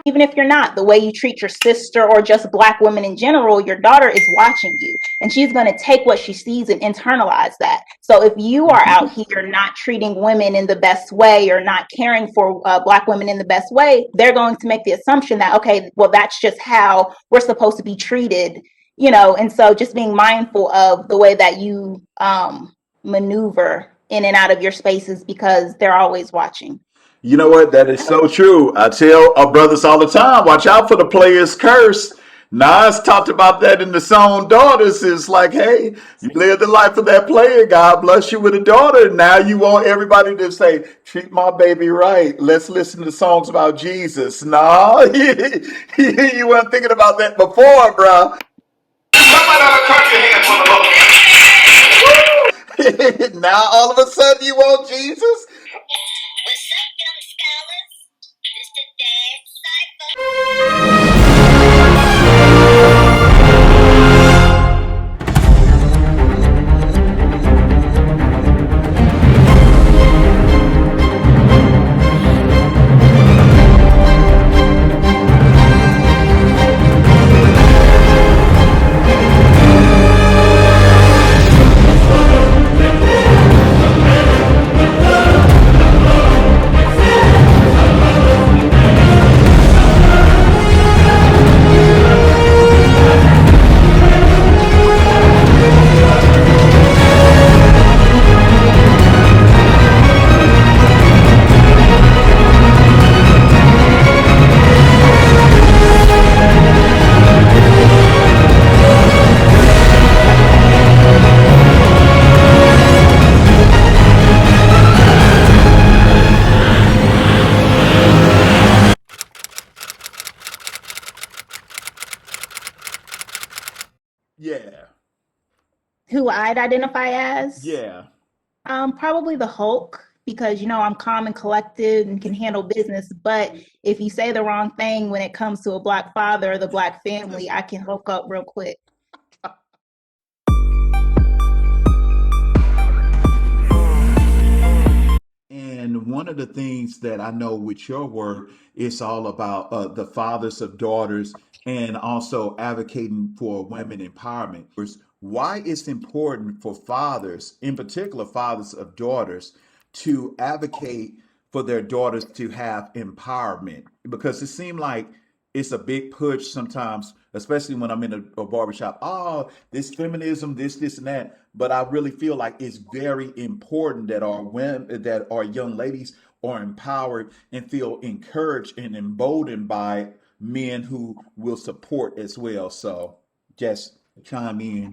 even if you're not, the way you treat your sister or just Black women in general, your daughter is watching you, and she's going to take what she sees and internalize that. So if you are out here not treating women in the best way or not caring for Black women in the best way, they're going to make the assumption that, okay, well, that's just how we're supposed to be treated, and so just being mindful of the way that you maneuver in and out of your spaces, because they're always watching. You know what? That is so true. I tell our brothers all the time, watch out for the player's curse. Nas talked about that in the song Daughters. It's like, hey, you live the life of that player. God bless you with a daughter. Now you want everybody to say, treat my baby right. Let's listen to songs about Jesus. No, you weren't thinking about that before, bro. Somebody ought to clap your hands for the Lord. Now all of a sudden you want Jesus? What's up, young scholars? This the Yeah. Who I'd identify as? Yeah. Probably the Hulk, because I'm calm and collected and can handle business. But if you say the wrong thing when it comes to a Black father or the Black family, I can hook up real quick. And one of the things that I know with your work is all about the fathers of daughters and also advocating for women empowerment. Why it's important for fathers, in particular fathers of daughters, to advocate for their daughters to have empowerment. Because it seems like it's a big push sometimes, especially when I'm in a barbershop. Oh, this feminism, this, and that. But I really feel like it's very important that our women, that our young ladies are empowered and feel encouraged and emboldened by men who will support as well. So just chime in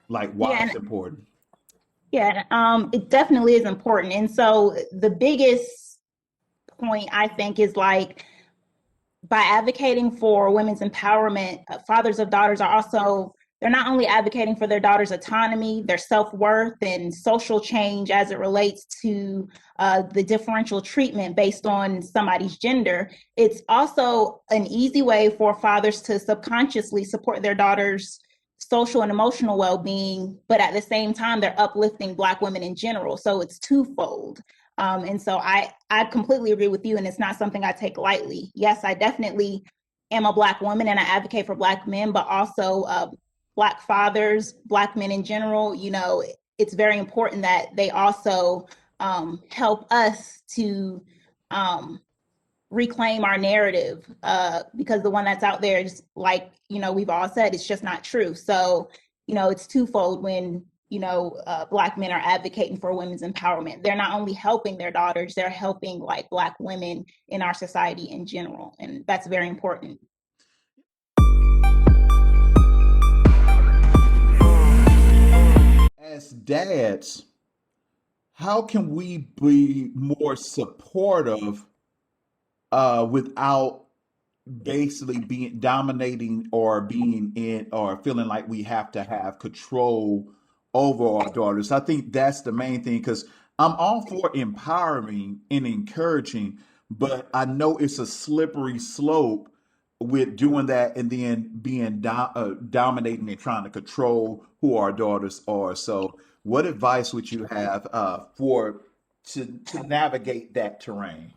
like why Yeah, it's important. yeah, it definitely is important. And so the biggest point I think is like, by advocating for women's empowerment, fathers of daughters are also, they're not only advocating for their daughters' autonomy, their self-worth, and social change as it relates to the differential treatment based on somebody's gender. It's also an easy way for fathers to subconsciously support their daughters' social and emotional well-being, but at the same time, they're uplifting Black women in general. So it's twofold. And so I completely agree with you, and it's not something I take lightly. Yes, I definitely am a Black woman and I advocate for Black men, but also Black fathers, Black men in general. It's very important that they also help us to um, reclaim our narrative, because the one that's out there is, like, we've all said, it's just not true. So it's twofold when Black men are advocating for women's empowerment. They're not only helping their daughters, they're helping like Black women in our society in general, and that's very important. As dads, how can we be more supportive without basically being dominating or being in or feeling like we have to have control over our daughters? I think that's the main thing because I'm all for empowering and encouraging, but I know it's a slippery slope with doing that and then being dominating and trying to control who our daughters are. So, what advice would you have for to navigate that terrain?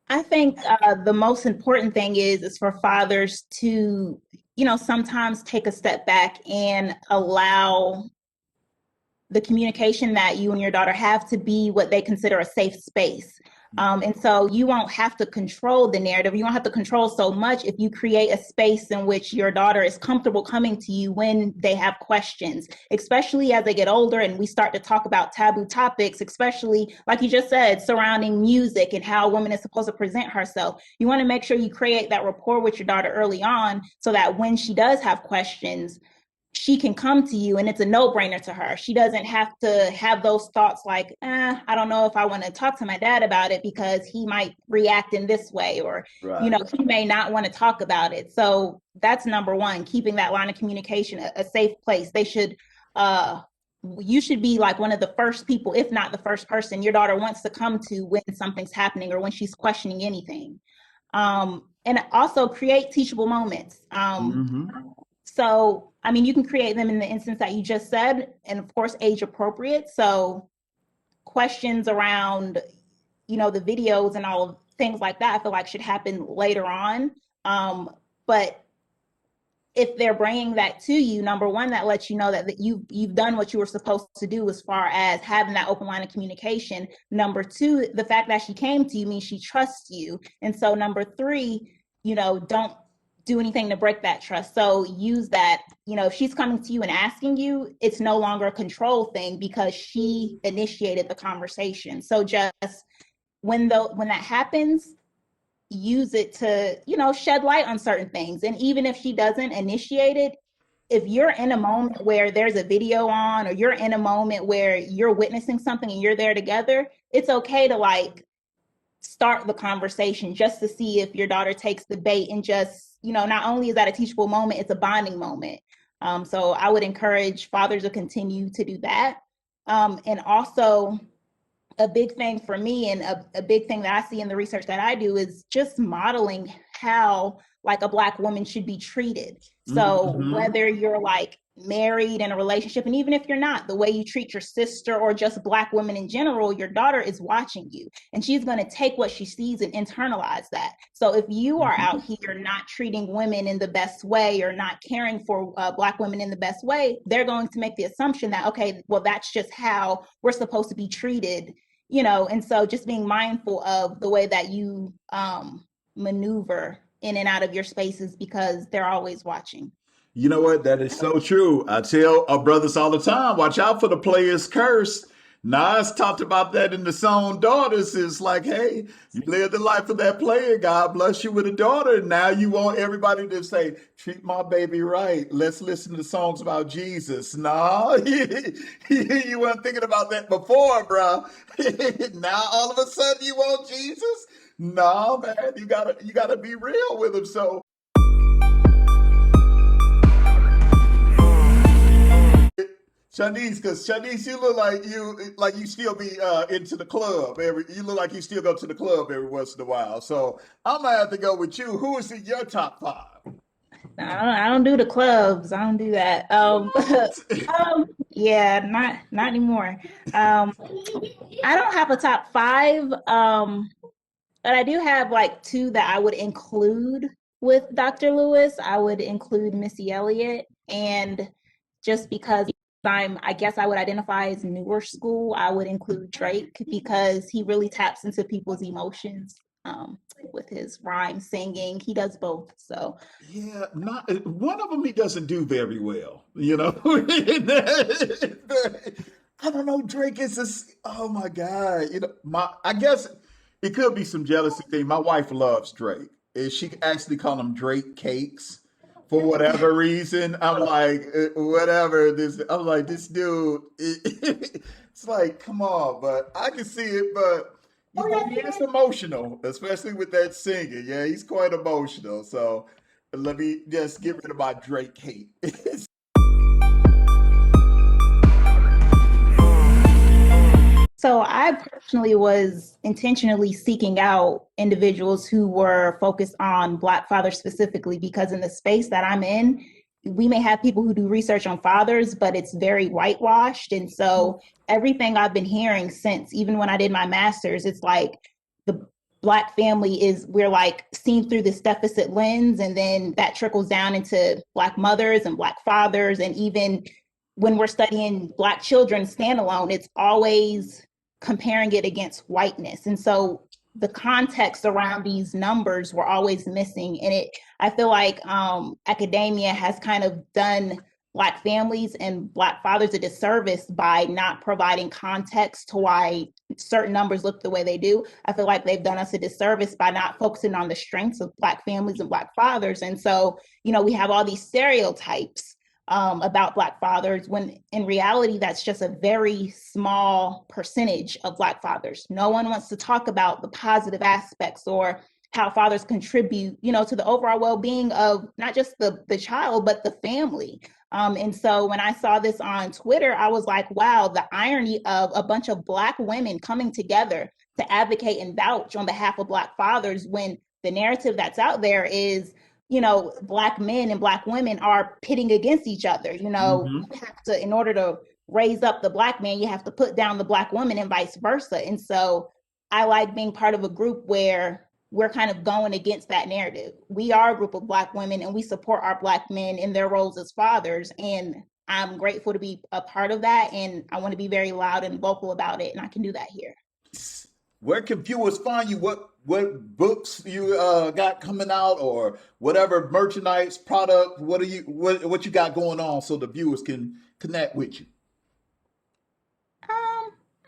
I think the most important thing is for fathers to, sometimes take a step back and allow the communication that you and your daughter have to be what they consider a safe space. And so you won't have to control the narrative. You won't have to control so much if you create a space in which your daughter is comfortable coming to you when they have questions, especially as they get older and we start to talk about taboo topics, especially like you just said, surrounding music and how a woman is supposed to present herself. You want to make sure you create that rapport with your daughter early on so that when she does have questions, she can come to you and it's a no-brainer to her. She doesn't have to have those thoughts like, I don't know if I want to talk to my dad about it because he might react in this way, or, Right. he may not want to talk about it. So that's number one, keeping that line of communication a safe place. You should be like one of the first people, if not the first person your daughter wants to come to when something's happening or when she's questioning anything. And also create teachable moments. Mm-hmm. So, I mean, you can create them in the instance that you just said, and of course, age appropriate. So, questions around, the videos and all of things like that, I feel like should happen later on. But if they're bringing that to you, number one, that lets you know that you've done what you were supposed to do as far as having that open line of communication. Number two, the fact that she came to you means she trusts you. And so number three, don't do anything to break that trust. So use that, if she's coming to you and asking you, it's no longer a control thing because she initiated the conversation. So just when that happens, use it to, shed light on certain things. And even if she doesn't initiate it, if you're in a moment where there's a video on, or you're in a moment where you're witnessing something and you're there together, it's okay to like start the conversation just to see if your daughter takes the bait, and just, not only is that a teachable moment, it's a bonding moment. So I would encourage fathers to continue to do that. And also, a big thing for me, and a big thing that I see in the research that I do, is just modeling how like a Black woman should be treated. So Mm-hmm. whether you're like married in a relationship, and even if you're not, the way you treat your sister or just Black women in general, your daughter is watching you and she's going to take what she sees and internalize that. So if you are out here not treating women in the best way or not caring for Black women in the best way, they're going to make the assumption that, okay, well, that's just how we're supposed to be treated. And so just being mindful of the way that you maneuver in and out of your spaces, because they're always watching. You know what? That is so true. I tell our brothers all the time, watch out for the player's curse. Nas talked about that in the song Daughters. It's like, hey, you live the life of that player. God bless you with a daughter. And now you want everybody to say, treat my baby right. Let's listen to songs about Jesus. No, you weren't thinking about that before, bro. Now all of a sudden you want Jesus? No, man, you gotta be real with him. So Shawnice, because Shawnice, you look like you still be into the club. You look like you still go to the club every once in a while. So I'm gonna have to go with you. Who is in your top five? I don't do the clubs. I don't do that. What? Yeah, not anymore. Um, I don't have a top five. But I do have like two that I would include with Dr. Lewis. I would include Missy Elliott, and just because I guess I would identify as newer school, I would include Drake because he really taps into people's emotions with his rhyme singing. He does both. So Yeah, not one of them. He doesn't do very well. You know, I don't know. Drake is just. Oh my god. I guess it could be some jealousy thing. My wife loves Drake, and she actually call him Drake cakes for whatever reason. I'm like, whatever. I'm like, this dude. It's like, come on, but I can see it, but. He is emotional, especially with that singing. Yeah, he's quite emotional. So let me just get rid of my Drake hate. So I personally was intentionally seeking out individuals who were focused on Black fathers specifically, because in the space that I'm in, we may have people who do research on fathers, but it's very whitewashed. And so everything I've been hearing since, even when I did my master's, it's like the Black family is, we're like seen through this deficit lens, and then that trickles down into Black mothers and Black fathers. And even when we're studying Black children standalone, it's always comparing it against whiteness. And so the context around these numbers were always missing. And I feel like academia has kind of done Black families and Black fathers a disservice by not providing context to why certain numbers look the way they do. I feel like they've done us a disservice by not focusing on the strengths of Black families and Black fathers. And so, we have all these stereotypes about Black fathers, when in reality, that's just a very small percentage of Black fathers. No one wants to talk about the positive aspects or how fathers contribute, to the overall well-being of not just the child, but the family. And so when I saw this on Twitter, I was like, wow, the irony of a bunch of Black women coming together to advocate and vouch on behalf of Black fathers, when the narrative that's out there is, Black men and Black women are pitting against each other. You Mm-hmm. have to, in order to raise up the Black man, you have to put down the Black woman, and vice versa. And so I like being part of a group where we're kind of going against that narrative. We are a group of Black women, and we support our Black men in their roles as fathers. And I'm grateful to be a part of that. And I want to be very loud and vocal about it. And I can do that here. Where can viewers find you? What books you got coming out, or whatever merchandise product? What you got going on so the viewers can connect with you?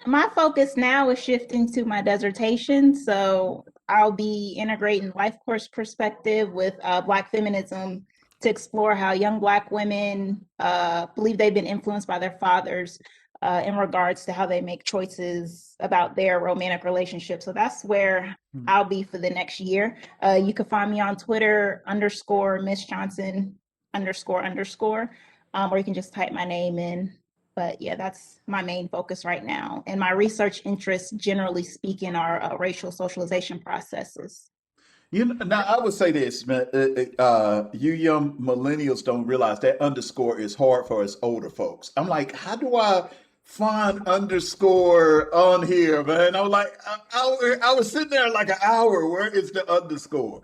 My focus now is shifting to my dissertation. So I'll be integrating life course perspective with Black feminism to explore how young Black women believe they've been influenced by their fathers in regards to how they make choices about their romantic relationship. So that's where I'll be for the next year. You can find me on Twitter _Miss Johnson __, or you can just type my name in. But yeah, that's my main focus right now. And my research interests, generally speaking, are racial socialization processes. Now I would say this, man. You young millennials don't realize that underscore is hard for us older folks. I'm like, how do I find underscore on here, man? I was like, I was sitting there like an hour. Where is the underscore?